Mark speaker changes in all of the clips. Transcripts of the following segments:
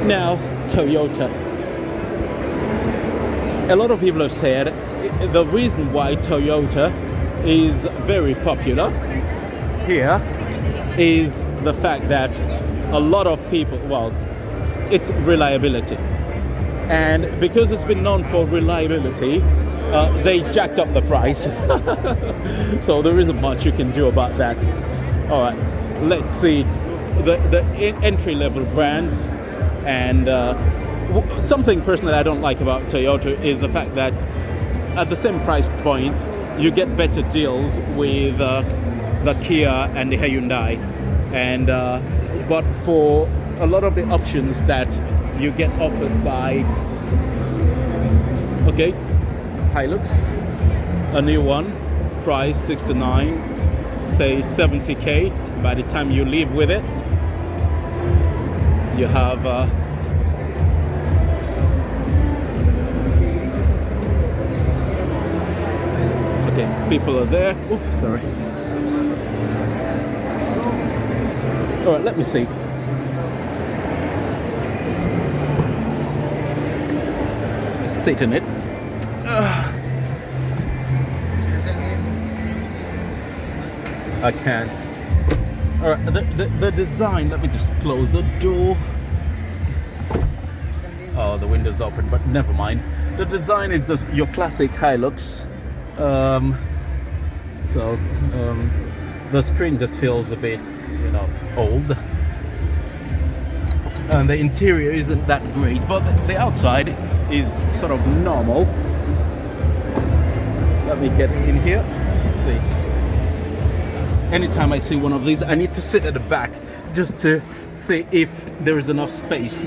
Speaker 1: Now, Toyota. A lot of people have said the reason why Toyota is very popular here is the fact that a lot of people, well, it's reliability. And because it's been known for reliability, they jacked up the price. So there isn't much you can do about that. All right, let's see the entry-level brands. And something personally I don't like about Toyota is the fact that at the same price point, you get better deals with the Kia and the Hyundai. And but for a lot of the options that you get offered by, okay, Hilux, a new one, price 69, say 70k. By the time you leave with it, you have okay, people are there. Oops, sorry. All right, let me see. Sit in it. I can't. All right, the design. Let me just close the door. Oh, the window's open, but never mind. The design is just your classic Hilux. The screen just feels a bit, old. And the interior isn't that great, but the outside is sort of normal. Let me get in here. Let's see. Anytime I see one of these, I need to sit at the back just to see if there is enough space.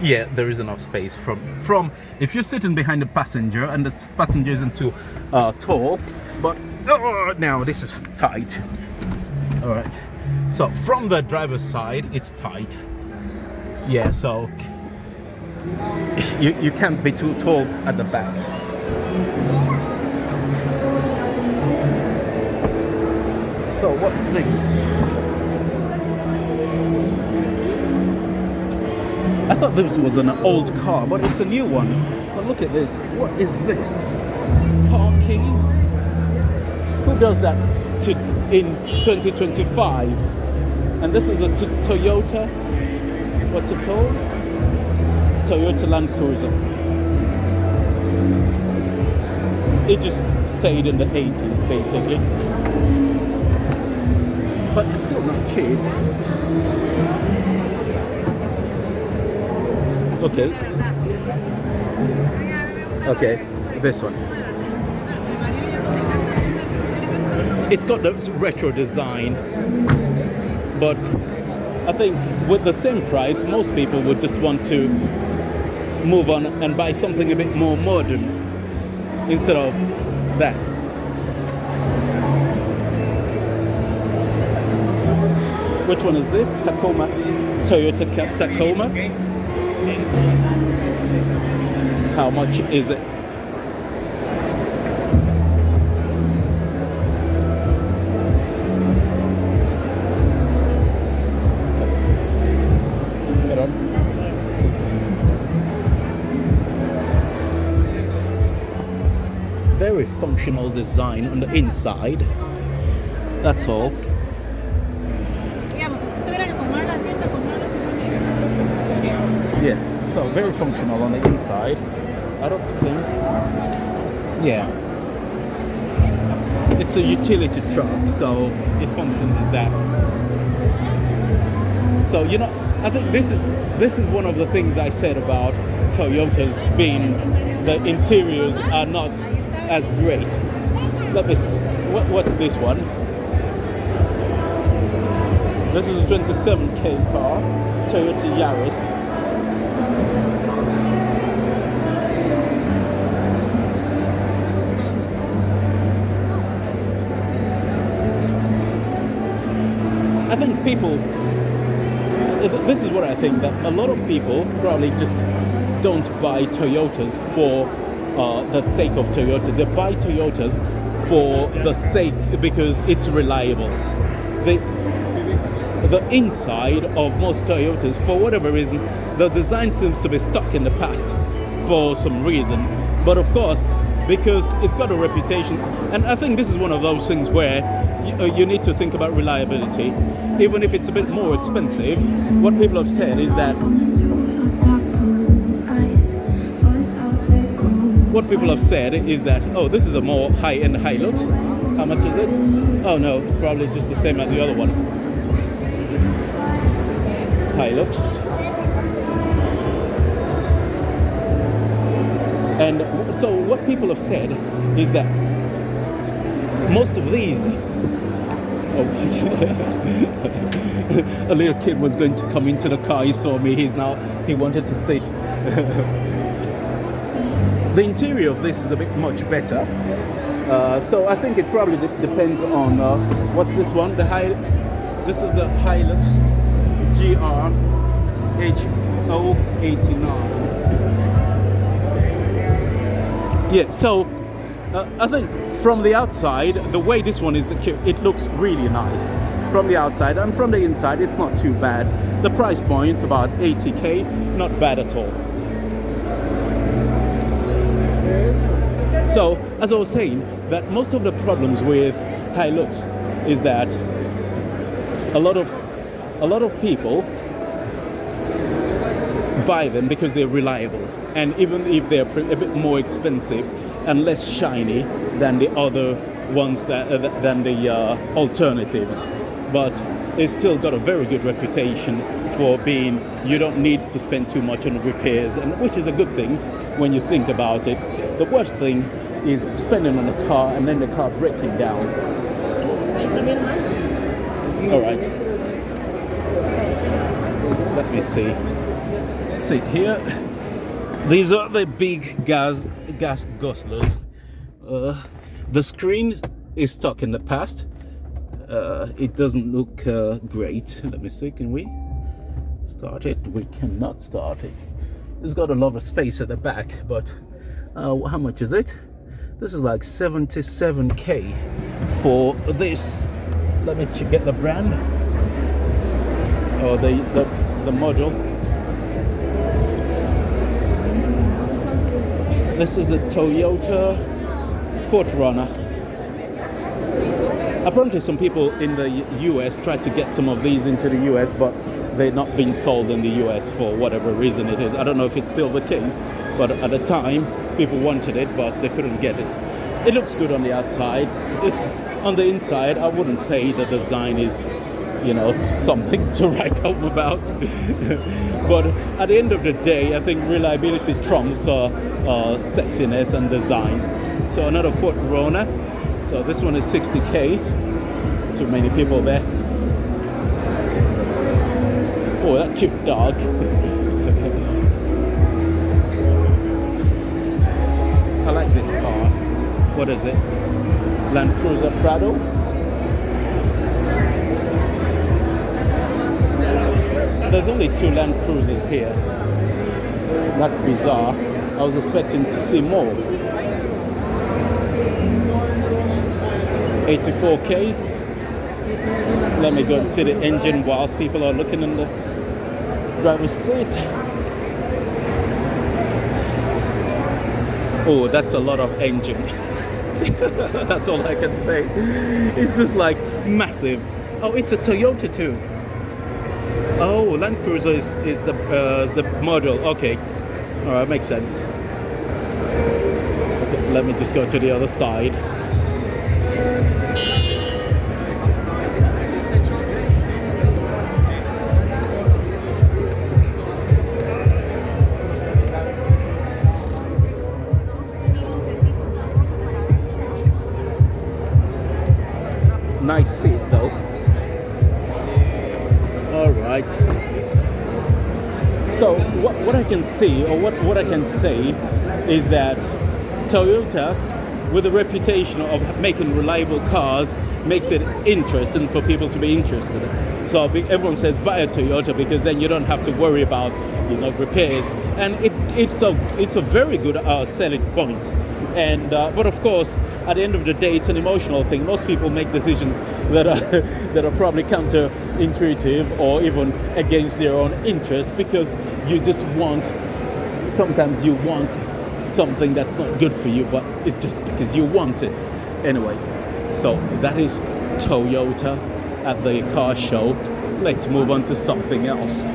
Speaker 1: Yeah, there is enough space from if you're sitting behind the passenger and the passenger isn't too tall, but now this is tight. All right, so from the driver's side it's tight. Yeah, so you can't be too tall at the back. So what's this? I thought this was an old car, but it's a new one. But look at this. What is this? Car keys? Who does that in 2025? And this is a Toyota. What's it called? Toyota Landcruiser. It just stayed in the 80s, basically. But it's still not cheap. Okay, this one. It's got this retro design, but I think with the same price, most people would just want to move on and buy something a bit more modern instead of that. Which one is this? Tacoma, Toyota Tacoma. How much is it? Get on. Very functional design on the inside. That's all. Yeah, so very functional on the inside. I don't think, yeah. It's a utility truck, so it functions as that. So, I think this is one of the things I said about Toyotas being, the interiors are not as great. Let me see, what's this one? This is a 27k car, Toyota Yaris. I think people, this is what I think, that a lot of people probably just don't buy Toyotas for the sake of Toyota. They buy Toyotas for the sake, because it's reliable. The the inside of most Toyotas, for whatever reason, the design seems to be stuck in the past for some reason. But of course, because it's got a reputation, and I think this is one of those things where you need to think about reliability. Even if it's a bit more expensive, what people have said is that oh, this is a more high-end Hilux. How much is it? Oh no, it's probably just the same as the other one. Hilux. And so what people have said is that most of these, oh, a little kid was going to come into the car, he saw me, he wanted to sit. The interior of this is a bit much better. So I think it probably depends on, what's this one? This is the Hilux GR HO89. Yeah, so I think from the outside, the way this one is, it looks really nice from the outside, and from the inside, it's not too bad. The price point, about 80k, not bad at all. So, as I was saying, that most of the problems with Hilux is that a lot of people buy them because they're reliable, and even if they're a bit more expensive and less shiny than the other ones than the alternatives, but it's still got a very good reputation for being, you don't need to spend too much on repairs, and which is a good thing when you think about it. The worst thing is spending on a car and then the car breaking down. All right, let me see. Sit here. These are the big gas guzzlers. The screen is stuck in the past. It doesn't look great. Let me see, can we start it? We cannot start it. It's got a lot of space at the back, but how much is it? This is like 77k for this. Let me get the brand or the model. This is a Toyota 4Runner. Apparently some people in the US tried to get some of these into the US, but they're not being sold in the US for whatever reason it is. I don't know if it's still the case, but at the time people wanted it, but they couldn't get it. It looks good on the outside. It's on the inside, I wouldn't say the design is, something to write home about. But at the end of the day, I think reliability trumps sexiness and design. So another 4Runner. So this one is 60k. Too many people there. Oh, that cute dog. I like this car. What is it? Landcruiser Prado? There's only 2 Landcruisers here. That's bizarre. I was expecting to see more. 84k. Let me go and see the engine whilst people are looking in the driver's seat. Oh, that's a lot of engine. That's all I can say. It's just like massive. Oh, it's a Toyota too. Oh, Landcruiser is the model. Okay, all right, makes sense. Okay, let me just go to the other side. Nice seat though. All right. So what I can see, or what I can say, is that Toyota, with a reputation of making reliable cars, makes it interesting for people to be interested. So everyone says buy a Toyota because then you don't have to worry about repairs, and it's a very good selling point. And but of course, at the end of the day, it's an emotional thing. Most people make decisions that are that are probably counterintuitive or even against their own interest, because you just want. Sometimes you want something that's not good for you, but it's just because you want it. Anyway, so that is Toyota at the car show. Let's move on to something else.